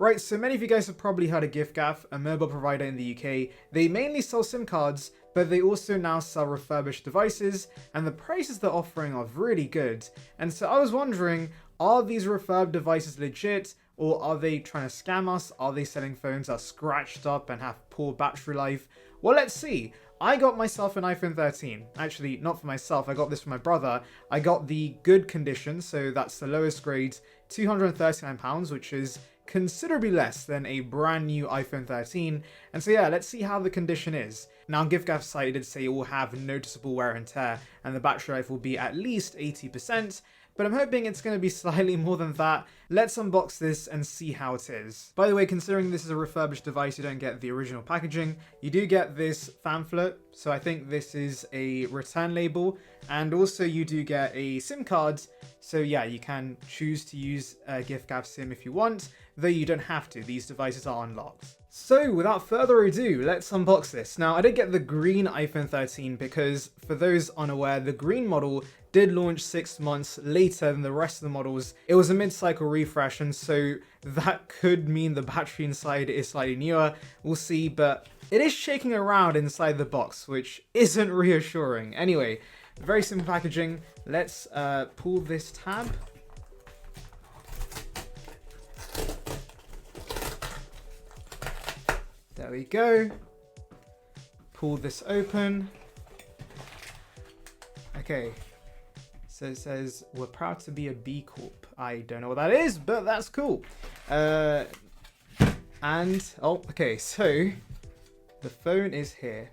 Right, so many of you guys have probably heard of Giffgaff, a mobile provider in the UK. They mainly sell SIM cards, but they also now sell refurbished devices, and the prices they're offering are really good. And so I was wondering, are these refurb devices legit, or are they trying to scam us? Are they selling phones that are scratched up and have poor battery life? Well, let's see. I got myself an iPhone 13. Actually, not for myself, I got this for my brother. I got the good condition, so that's the lowest grade, £239, which is considerably less than a brand new iPhone 13. And so yeah, let's see how the condition is. Now, Giffgaff's site did say it will have noticeable wear and tear, and the battery life will be at least 80%, but I'm hoping it's going to be slightly more than that. Let's unbox this and see how it is. By the way, considering this is a refurbished device, you don't get the original packaging. You do get this pamphlet, so I think this is a return label, and also you do get a SIM card. So yeah, you can choose to use a Giffgaff SIM if you want, though you don't have to. These devices are unlocked. So without further ado, let's unbox this. Now, I did get the green iPhone 13 because, for those unaware, the green model did launch 6 months later than the rest of the models. It was a mid-cycle refresh, and so that could mean the battery inside is slightly newer. We'll see, but it is shaking around inside the box, which isn't reassuring. Anyway, very simple packaging. Let's pull this tab. There we go. Pull this open. Okay. So it says, we're proud to be a B Corp. I don't know what that is, but that's cool. Oh, okay, so the phone is here.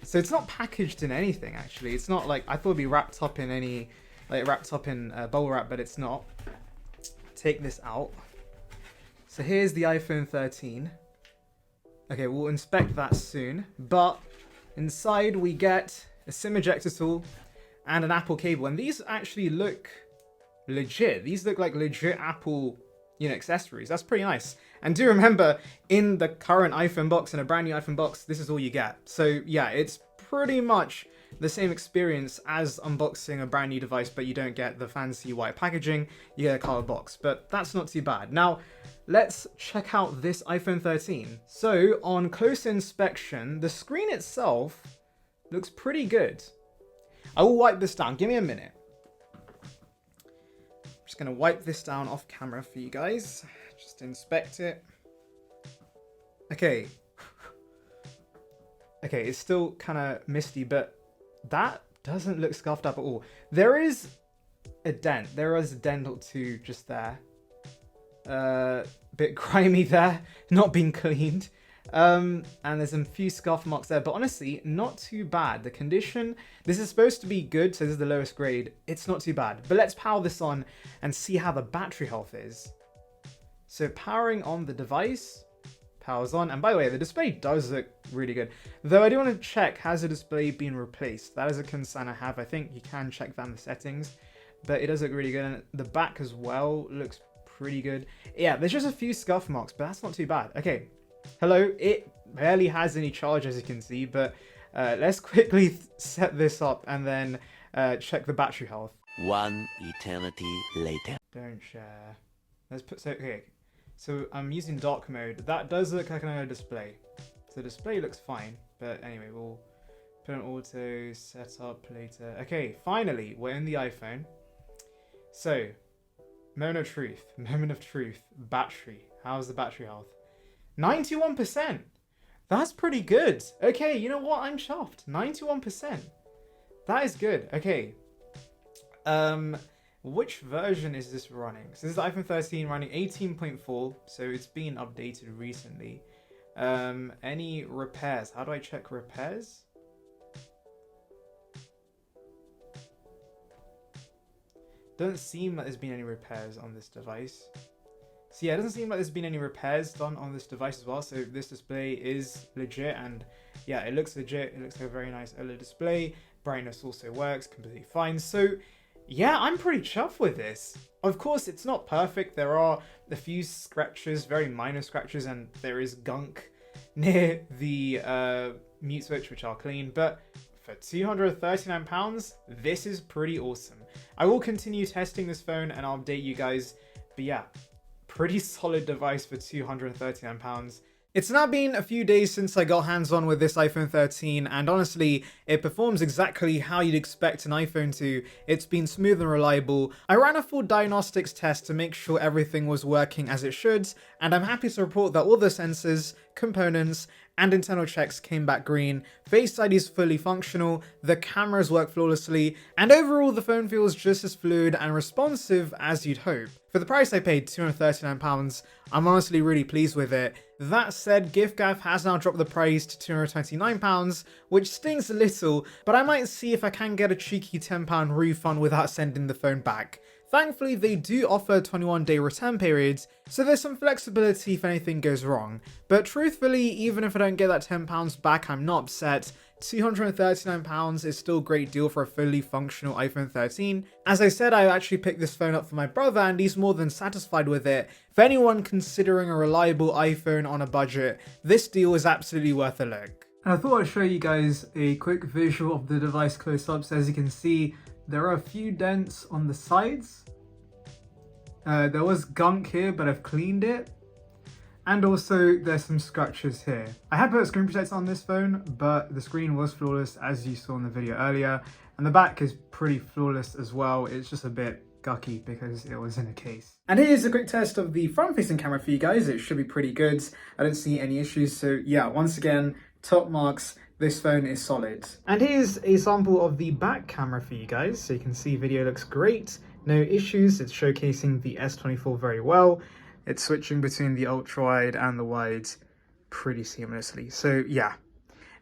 So it's not packaged in anything, actually. It's not like, I thought it'd be wrapped up in any, like wrapped up in bubble wrap, but it's not. Take this out. So here's the iPhone 13. Okay, we'll inspect that soon, but inside we get a SIM ejector tool and an Apple cable, and these actually look legit. These look like legit Apple, accessories. That's pretty nice. And do remember, in the current iPhone box, in a brand new iPhone box, this is all you get. So yeah, it's pretty much the same experience as unboxing a brand new device, but you don't get the fancy white packaging, you get a colored box, but that's not too bad. Now, let's check out this iPhone 13. So on close inspection, the screen itself looks pretty good. I will wipe this down. Give me a minute. I'm just going to wipe this down off camera for you guys. Just inspect it. Okay. Okay, it's still kind of misty, but that doesn't look scuffed up at all. There is a dent. There is a dent or two just there. Bit grimy there, not being cleaned. And there's a few scuff marks there, but honestly, not too bad. The condition, this is supposed to be good, so this is the lowest grade. It's not too bad, but let's power this on and see how the battery health is. So powering on the device, powers on, and by the way, the display does look really good. Though I do want to check, has the display been replaced? That is a concern I have. I think you can check that in the settings, but it does look really good, and the back as well looks pretty good. Yeah, there's just a few scuff marks, but that's not too bad. Okay. Hello, it barely has any charge, as you can see, but let's quickly set this up and then check the battery health. One eternity later. Don't share. Let's put, so I'm using dark mode. That does look like another display. So the display looks fine, but anyway, we'll put on auto, set up later. Okay, finally, we're in the iPhone. So, moment of truth, battery. How's the battery health? 91%. That's pretty good. Okay, you know what? I'm chuffed. 91%. That is good. Okay. Which version is this running? So this is the iPhone 13 running 18.4, so it's been updated recently. Any repairs? How do I check repairs? Doesn't seem like there's been any repairs on this device. So yeah, it doesn't seem like there's been any repairs done on this device as well. So this display is legit, and yeah, it looks legit. It looks like a very nice OLED display. Brightness also works completely fine. So yeah, I'm pretty chuffed with this. Of course, it's not perfect. There are a few scratches, very minor scratches, and there is gunk near the mute switch, which I'll clean. But for £239, this is pretty awesome. I will continue testing this phone and I'll update you guys. But yeah, pretty solid device for £239. It's now been a few days since I got hands-on with this iPhone 13, and honestly, it performs exactly how you'd expect an iPhone to. It's been smooth and reliable. I ran a full diagnostics test to make sure everything was working as it should, and I'm happy to report that all the sensors, components, and internal checks came back green. Face ID is fully functional, the cameras work flawlessly, and overall the phone feels just as fluid and responsive as you'd hope. For the price I paid, £239, I'm honestly really pleased with it. That said, Giffgaff has now dropped the price to £229, which stings a little, but I might see if I can get a cheeky £10 refund without sending the phone back. Thankfully, they do offer 21-day return periods, so there's some flexibility if anything goes wrong. But truthfully, even if I don't get that £10 back, I'm not upset. £239 is still a great deal for a fully functional iPhone 13. As I said, I actually picked this phone up for my brother and he's more than satisfied with it. For anyone considering a reliable iPhone on a budget, this deal is absolutely worth a look. And I thought I'd show you guys a quick visual of the device close-ups. As you can see, there are a few dents on the sides. There was gunk here, but I've cleaned it. And also there's some scratches here. I had put a screen protector on this phone, but the screen was flawless as you saw in the video earlier. And the back is pretty flawless as well. It's just a bit gucky because it was in a case. And here's a quick test of the front-facing camera for you guys. It should be pretty good. I don't see any issues. So yeah, once again, top marks. This phone is solid. And here's a sample of the back camera for you guys. So you can see video looks great. No issues. It's showcasing the S24 very well. It's switching between the ultra wide and the wide pretty seamlessly. So yeah,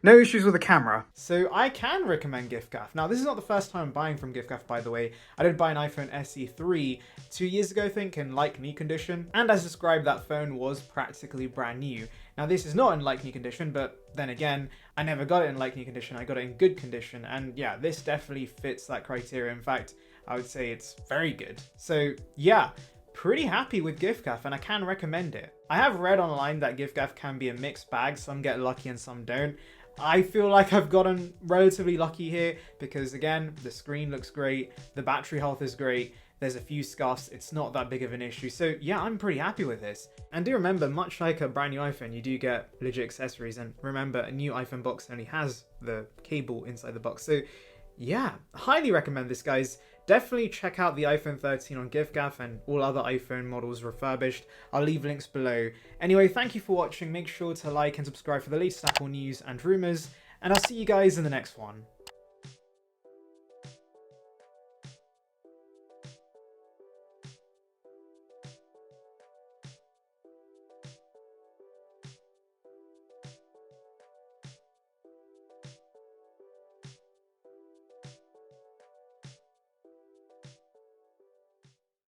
no issues with the camera. So I can recommend Giffgaff. Now this is not the first time I'm buying from Giffgaff, by the way. I did buy an iPhone SE 3 2 years ago, I think, in like-new condition. And as described, that phone was practically brand new. Now this is not in like-new condition, but then again, I never got it in like-new condition. I got it in good condition. And yeah, this definitely fits that criteria. In fact, I would say it's very good. So yeah, pretty happy with Giffgaff and I can recommend it. I have read online that Giffgaff can be a mixed bag. Some get lucky and some don't. I feel like I've gotten relatively lucky here because again, the screen looks great. The battery health is great. There's a few scuffs. It's not that big of an issue. So yeah, I'm pretty happy with this. And do remember, much like a brand new iPhone, you do get legit accessories. And remember, a new iPhone box only has the cable inside the box. So yeah, highly recommend this, guys. Definitely check out the iPhone 13 on Giffgaff and all other iPhone models refurbished. I'll leave links below. Anyway, thank you for watching. Make sure to like and subscribe for the latest Apple news and rumors. And I'll see you guys in the next one.